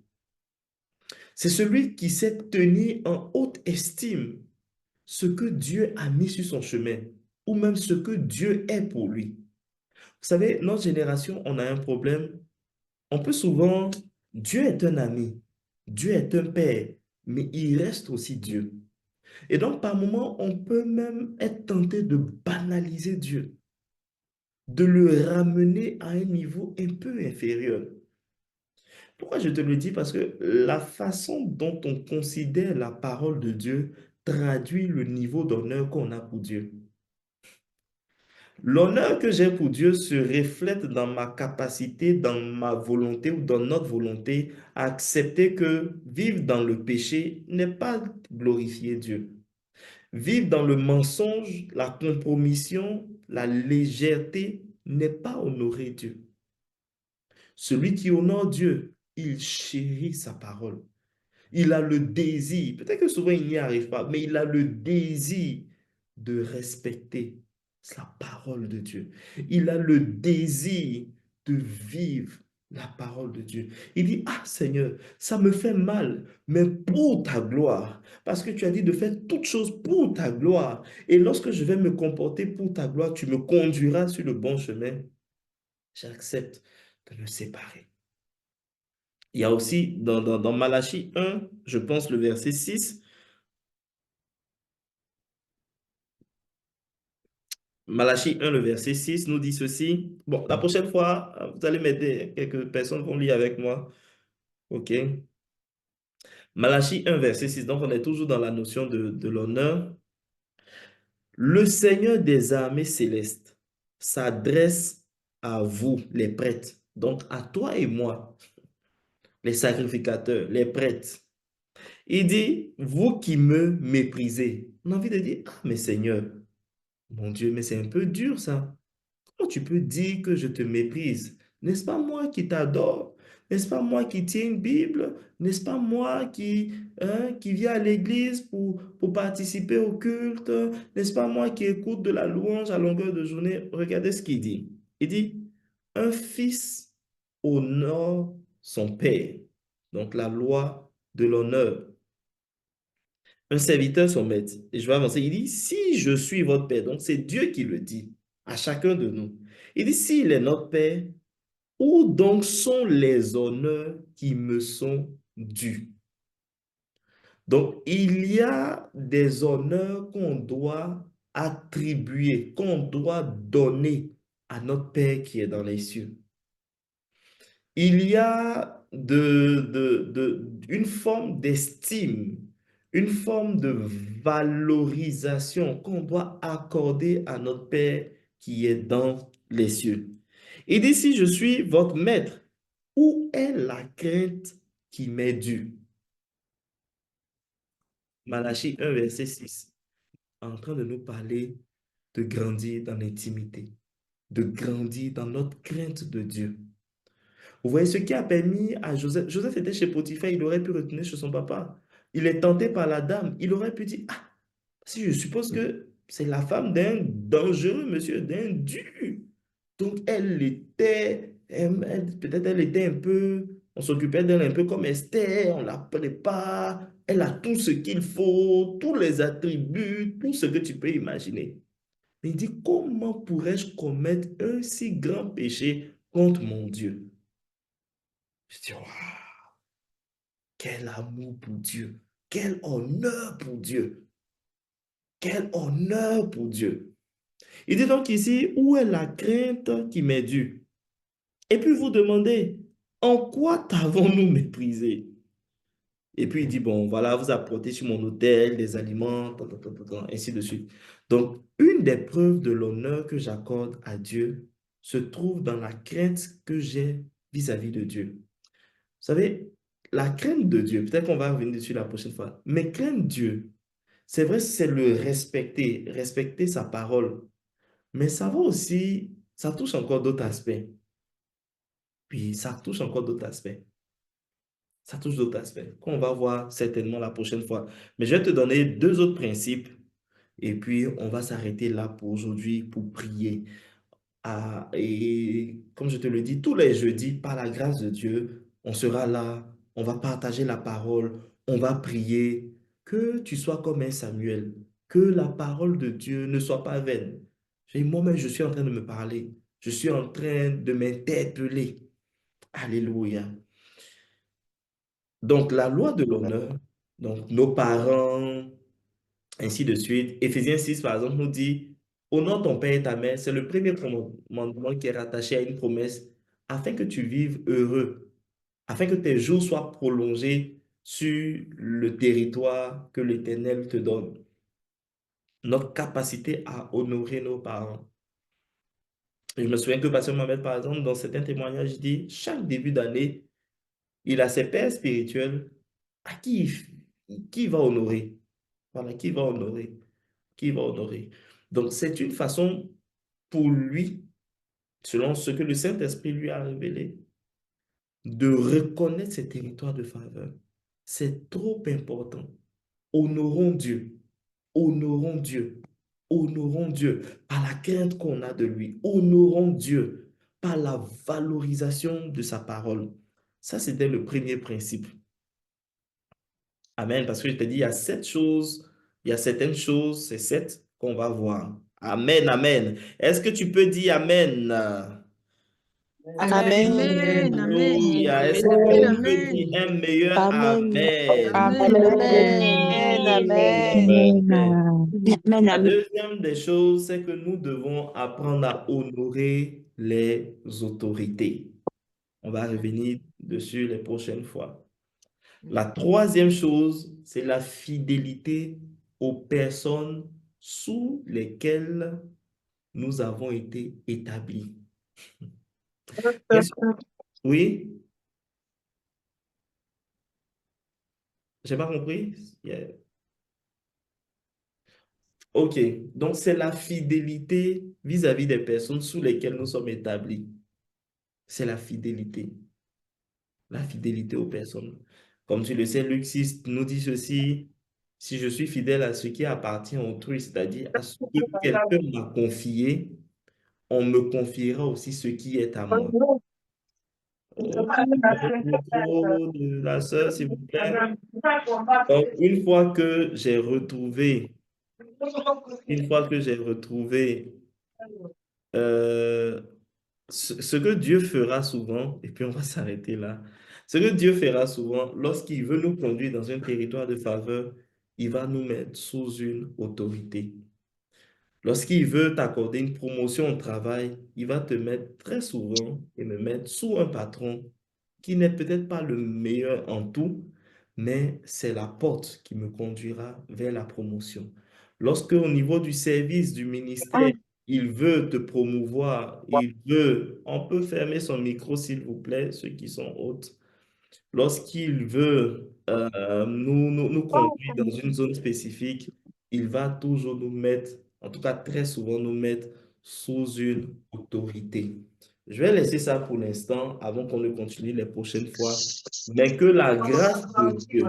C'est celui qui sait tenir en haute estime ce que Dieu a mis sur son chemin, ou même ce que Dieu est pour lui. Vous savez, notre génération, on a un problème. On peut souvent, Dieu est un ami, Dieu est un père, mais il reste aussi Dieu. Et donc, par moments, on peut même être tenté de banaliser Dieu, de le ramener à un niveau un peu inférieur. Pourquoi je te le dis? Parce que la façon dont on considère la parole de Dieu traduit le niveau d'honneur qu'on a pour Dieu. L'honneur que j'ai pour Dieu se reflète dans ma capacité, dans ma volonté ou dans notre volonté à accepter que vivre dans le péché n'est pas glorifier Dieu. Vivre dans le mensonge, la compromission, la légèreté n'est pas honorer Dieu. Celui qui honore Dieu, il chérit sa parole. Il a le désir, peut-être que souvent il n'y arrive pas, mais il a le désir de respecter la parole de Dieu. Il a le désir de vivre la parole de Dieu. Il dit, ah Seigneur, ça me fait mal, mais pour ta gloire, parce que tu as dit de faire toutes choses pour ta gloire. Et lorsque je vais me comporter pour ta gloire, tu me conduiras sur le bon chemin. J'accepte de me séparer. Il y a aussi dans Malachie 1, je pense le verset 6. Malachie 1, le verset 6 nous dit ceci. Bon, la prochaine fois, vous allez m'aider. Quelques personnes vont lire avec moi. OK. Malachie 1, verset 6. Donc, on est toujours dans la notion de l'honneur. Le Seigneur des armées célestes s'adresse à vous, les prêtres. Donc, à toi et moi, les sacrificateurs, les prêtres. Il dit, vous qui me méprisez. On a envie de dire, ah, mais Seigneur, mon Dieu, mais c'est un peu dur ça. Comment tu peux dire que je te méprise? N'est-ce pas moi qui t'adore? N'est-ce pas moi qui tiens une Bible? N'est-ce pas moi qui viens à l'église pour participer au culte? N'est-ce pas moi qui écoute de la louange à longueur de journée? Regardez ce qu'il dit. Il dit, un fils honore son père. Donc la loi de l'honneur. Un serviteur son maître. Et je vais avancer. Il dit, si je suis votre père, donc c'est Dieu qui le dit à chacun de nous. Il dit, s'il est notre père, où donc sont les honneurs qui me sont dus? Donc, il y a des honneurs qu'on doit attribuer, qu'on doit donner à notre Père qui est dans les cieux. Il y a une forme d'estime, une forme de valorisation qu'on doit accorder à notre Père qui est dans les cieux. Il dit, si je suis votre maître, où est la crainte qui m'est due? Malachie 1, verset 6, en train de nous parler de grandir dans l'intimité, de grandir dans notre crainte de Dieu. Vous voyez ce qui a permis à Joseph. Joseph était chez Potiphar, il aurait pu retourner chez son papa. Il est tenté par la dame. Il aurait pu dire, ah, si je suppose que c'est la femme d'un dangereux monsieur, d'un dur. Donc elle était, peut-être elle était un peu, on s'occupait d'elle un peu comme Esther, on la prépare, elle a tout ce qu'il faut, tous les attributs, tout ce que tu peux imaginer. Mais il dit, comment pourrais-je commettre un si grand péché contre mon Dieu? Je dis, waouh, quel amour pour Dieu, quel honneur pour Dieu, quel honneur pour Dieu. Il dit donc ici, où est la crainte qui m'est due? Et puis vous demandez, en quoi t'avons-nous méprisé? Et puis il dit, bon, voilà, vous apportez sur mon autel des aliments, ainsi de suite. Donc, une des preuves de l'honneur que j'accorde à Dieu se trouve dans la crainte que j'ai vis-à-vis de Dieu. Vous savez, la crainte de Dieu, peut-être qu'on va revenir dessus la prochaine fois, mais craindre Dieu, c'est vrai, c'est le respecter, respecter sa parole, mais ça va aussi, ça touche encore d'autres aspects. Puis ça touche encore d'autres aspects. Ça touche d'autres aspects qu'on va voir certainement la prochaine fois. Mais je vais te donner deux autres principes et puis on va s'arrêter là pour aujourd'hui pour prier. Et comme je te le dis, tous les jeudis, par la grâce de Dieu, on sera là, on va partager la parole, on va prier. Que tu sois comme un Samuel, que la parole de Dieu ne soit pas vaine. Et moi-même, je suis en train de me parler, je suis en train de m'interpeller. Alléluia. Donc, la loi de l'honneur, donc nos parents, ainsi de suite. Éphésiens 6, par exemple, nous dit, honore ton père et ta mère. C'est le premier commandement qui est rattaché à une promesse, afin que tu vives heureux, afin que tes jours soient prolongés sur le territoire que l'Éternel te donne. Notre capacité à honorer nos parents. Et je me souviens que Pasteur Mohamed, par exemple, dans certains témoignages, il dit, chaque début d'année, il a ses pères spirituels à qui il va honorer. Voilà, qui va honorer. Qui va honorer. Donc, c'est une façon pour lui, selon ce que le Saint-Esprit lui a révélé, de reconnaître ses territoires de faveur. C'est trop important. Honorons Dieu. Honorons Dieu. Honorons Dieu par la crainte qu'on a de lui. Honorons Dieu par la valorisation de sa parole. Ça, c'était le premier principe. Amen. Parce que je t'ai dit, il y a sept choses, il y a certaines choses, c'est sept qu'on va voir. Amen, amen. Est-ce que tu peux dire amen? Amen. Amen. Amen. Alléluia. Est-ce Amen. que tu peux dire Amen. un meilleur Amen. amen? Amen. Amen. Amen. Amen. Amen. Amen. La Amen. deuxième des choses, c'est que nous devons apprendre à honorer les autorités. On va revenir dessus les prochaines fois. La troisième chose, c'est la fidélité aux personnes sous lesquelles nous avons été établis. Oui, j'ai pas compris. Yeah. OK, donc c'est la fidélité vis-à-vis des personnes sous lesquelles nous sommes établis. C'est la fidélité aux personnes. Comme tu le sais, Luc 6 nous dit ceci, si je suis fidèle à ce qui appartient à autrui, c'est-à-dire à ce que quelqu'un m'a confié, on me confiera aussi ce qui est à moi. Ok, avec le micro de la sœur, s'il vous plaît. Donc, une fois que j'ai retrouvé euh, ce que Dieu fera souvent, et puis on va s'arrêter là, ce que Dieu fera souvent, lorsqu'il veut nous conduire dans un territoire de faveur, il va nous mettre sous une autorité. Lorsqu'il veut t'accorder une promotion au travail, il va te mettre très souvent et me mettre sous un patron qui n'est peut-être pas le meilleur en tout, mais c'est la porte qui me conduira vers la promotion. Lorsque au niveau du service, du ministère, il veut te promouvoir, on peut fermer son micro s'il vous plaît, ceux qui sont hôtes. Lorsqu'il veut nous conduire dans une zone spécifique, il va toujours nous mettre, en tout cas très souvent nous mettre sous une autorité. Je vais laisser ça pour l'instant avant qu'on ne continue les prochaines fois. Mais que la grâce de Dieu,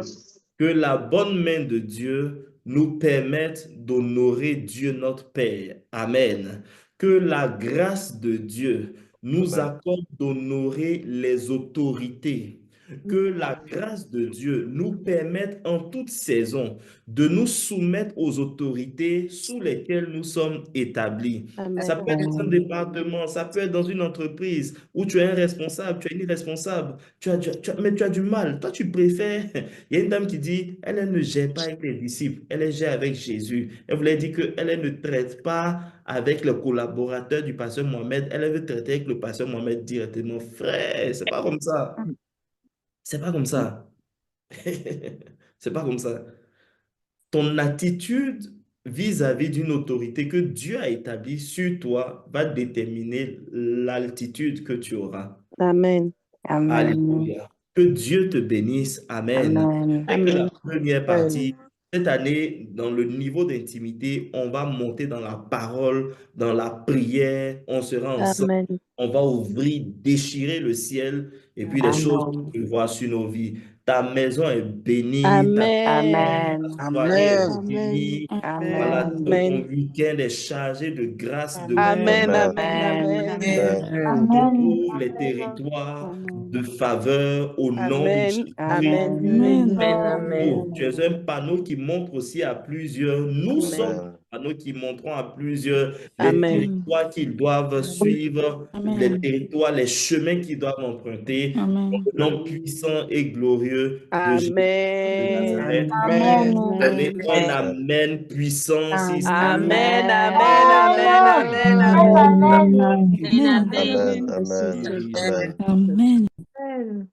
que la bonne main de Dieu nous permette d'honorer Dieu notre Père. Amen. Que la grâce de Dieu nous accorde d'honorer les autorités, que la grâce de Dieu nous permette en toute saison de nous soumettre aux autorités sous lesquelles nous sommes établis. Amen. Ça peut être dans un département, ça peut être dans une entreprise où tu es un responsable, tu es une irresponsable, mais tu as du mal. Toi, tu préfères. Il y a une dame qui dit, elle ne gère pas avec les disciples, elle gère avec Jésus. Elle voulait dire qu'elle ne traite pas avec le collaborateur du pasteur Mohamed, elle veut traiter avec le pasteur Mohamed directement. Frère, c'est pas comme ça. C'est pas comme ça. C'est pas comme ça. Ton attitude vis-à-vis d'une autorité que Dieu a établie sur toi va déterminer l'altitude que tu auras. Amen. Amen. Alléluia. Que Dieu te bénisse. Amen. Amen. C'est que la première partie, cette année, dans le niveau d'intimité, on va monter dans la parole, dans la prière, on sera ensemble, Amen. on va ouvrir, déchirer le ciel, et puis les choses vont Amen. se voir sur nos vies. Ta maison est bénie, ta Amen. soirée est Amen. bénie. Voilà, Amen. ton Amen. week-end est chargé de grâce, de Amen. faveur. Amen. Amen. Amen. On Amen. retrouve les territoires de faveur au nom de Amen. Jésus-Christ. Amen. Amen. Amen. Oh, Amen. tu es un panneau qui montre aussi à plusieurs. Nous sommes Amen. des panneaux qui montreront à plusieurs les Amen. territoires qu'ils doivent suivre, les Amen. territoires, les chemins qu'ils doivent emprunter. Dans Amen. le nom puissant et glorieux de Jésus de Amen. Nazareth. Amen. Donnez un Amen. amen puissant si c'est Amen. Amen. Amen. Amen. Amen. Amen. Amen. Amen. Amen. Amen. Amen. Amen. Amen. Amen. Amen.